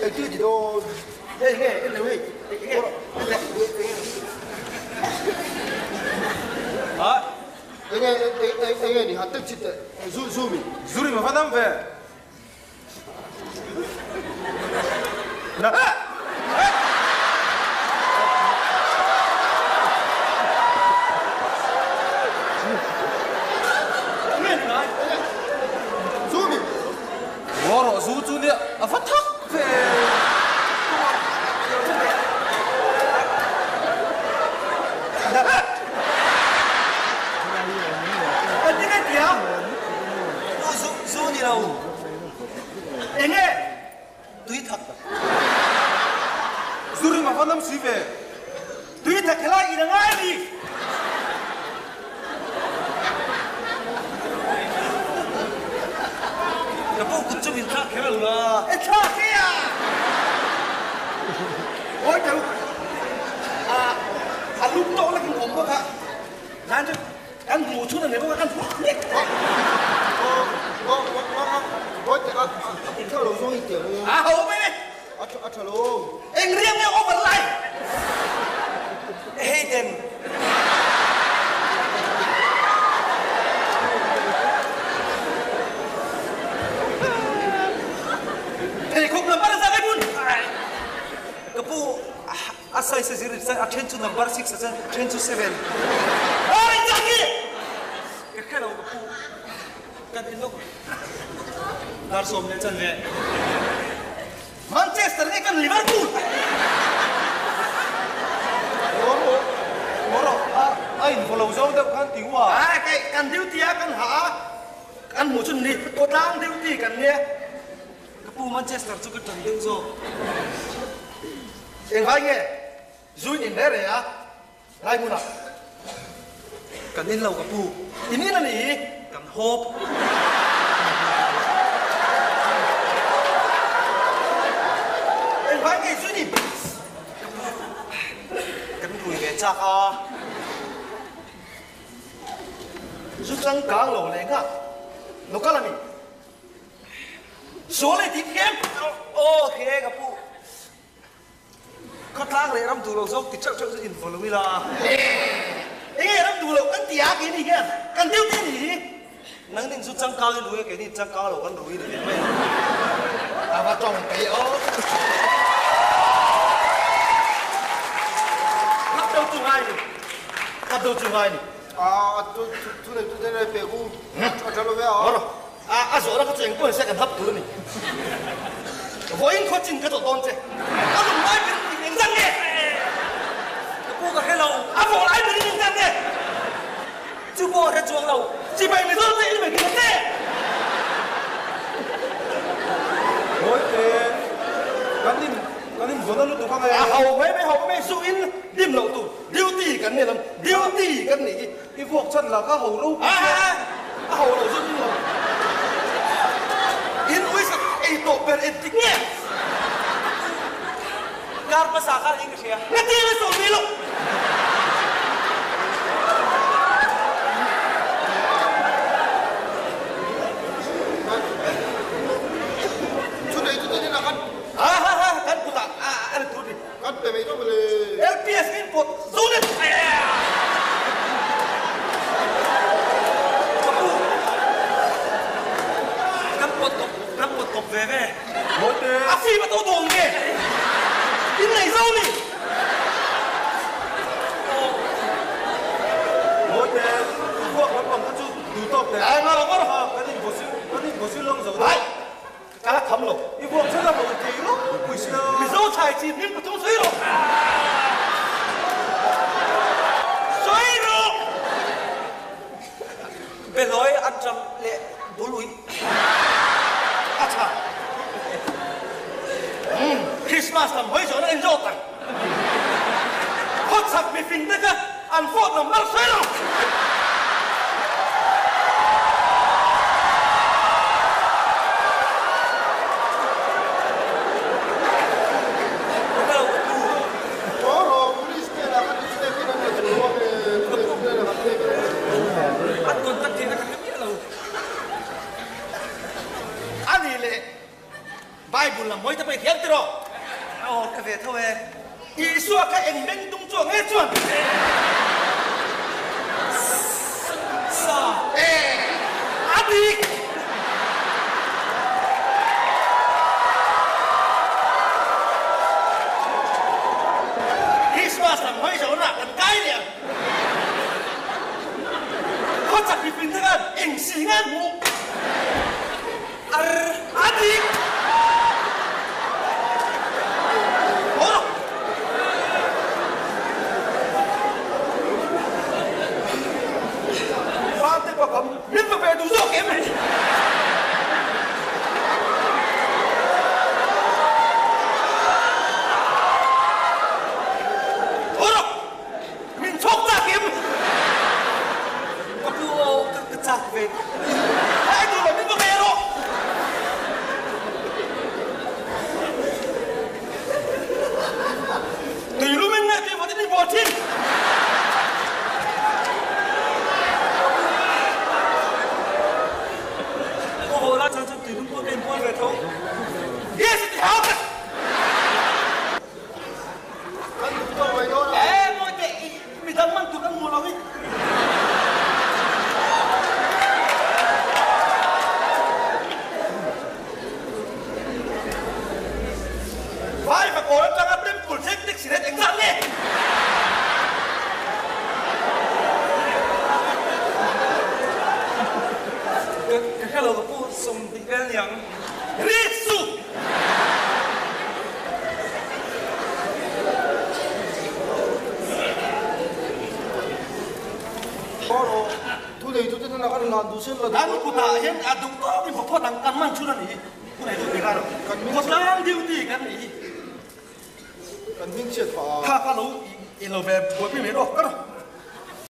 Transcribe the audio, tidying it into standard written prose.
cái gì đâu nghe cái này nghe hả nghe đi hạt tức chết zuri mà phát âm về nè Wah, zuzu dia, apa tak? Ini kan dia. Zu ni lau. Ini, duit tak. Zuri mah fandam sih be. Duit tak kelai ida ngai. Kucing minta kira lah. Tak kira. Oh jauh. Aluk tu lagi ngomong kak. Nanti kan muncul dan lepas kan. Kalau song itu. Apa ni? Kalau. Engriang ni overlay. Hayden. Asal sendiri saya attention number 6 saja, 10 to 7. Oh, ini. Kalau aku kan itu Darsom ni macam ni. Manchester ni kan Liverpool. Moro, ai follow zone tu kan tingwa. Kan duty kan kan muncul ni, kotang duty kan ni. Kepu Manchester juga tanding so. Yang lainnya. Zui ni dere ya, lai muna. Kan ini lau kapu, ini nani kan hop. Bagi zui ni, kan kui becak ah. Susang kang lau lengka, lokal ni. Soalnya di camp, oh kira kapu. Kau tahu le ram dulu sok kicap cak info lu lah. Ram dulu kan tiap ini kan, kan dia ini. Nang ni susah kali lu ke ni cakap lu kan lu ini. Apa cong kaya oh. Kau tahu cungai ni. Tu ni pegu. Kalau dia. Asal orang kau cengkau saya kan hap dulu ni. Voin kau cing kau tu je. Aku mai Insan ni, aku kat hello, apa orang lain beri insan ni? Cuba orang jual lau, siapa yang misal ni beri kita? Oh, kan ni zona lu tu kan ya? Hau mai suin dim lau tu, duty kan ni lam, duty kan ni. Ibu chan lah kau hau lu. Hau lau suin lau. In wis itu beretiknya. Gar pasakal English ya. Nanti ada soal lo. Sudah itu tadi nak kan? Kan putar. Ada tu ni. Kan pemain itu boleh. LPS input. Sulit. Kan pot top bebe. Bote. Asyik betul dong ni. Ini zau ni. Bote. Buat apa tu tutup deh. Nggak. Kan ni bosi long zau. Kalau kamu lo. Ibu chan lah bote lo. Bosi lo. Misal cai cip ni betul sui lo. Sui lo. Beloi anjam le dului. Acha. Christmas tam hoi zo na enjoy tan. Hot sak mi fing deka an fot nam mal sui lo. ใบบุญละมวยจะไปเที่ยวตลอดเอากาแฟเท่าไหร่อีสัวก็เอ็งเด้งตุ้งจ้วงเฮ้ยจ้วงซาอาดิกสั่งให้เจ้าหน้ากันใกล้เนี่ยเขาจับปีฟินทั้งนั้นเอ็งสีงานหมูอาดิกโอ้ฟ้าเต็มปากผมมิ้นมาเป็นดูโซ่เกมเลยHai tu là những cái đó. Từ lúc mình nghe thì vào đi bỏ thiên. Ô là chẳng từ lúc có đêm qua về thôi. Yes, thì hao thật. Kan tu vậy đó. Ngồi chạy mình đang mang tụi ăn mua đâu đi. Phải mà cố cho các đêm cuốn sách tích xí hết anh dẫn đi. Cái hello của cô xong tình quen nhàng Ritsu. Boro, tu dei tu tena nak ada dusun lah. Dan ku tak hen adung to ni papa dang kan man churan ni. Ku nai tu dengar. Ku sedang duty kan ni. Kan ming chat pa. Ha ka lu i lo ve bo pi me ro ka.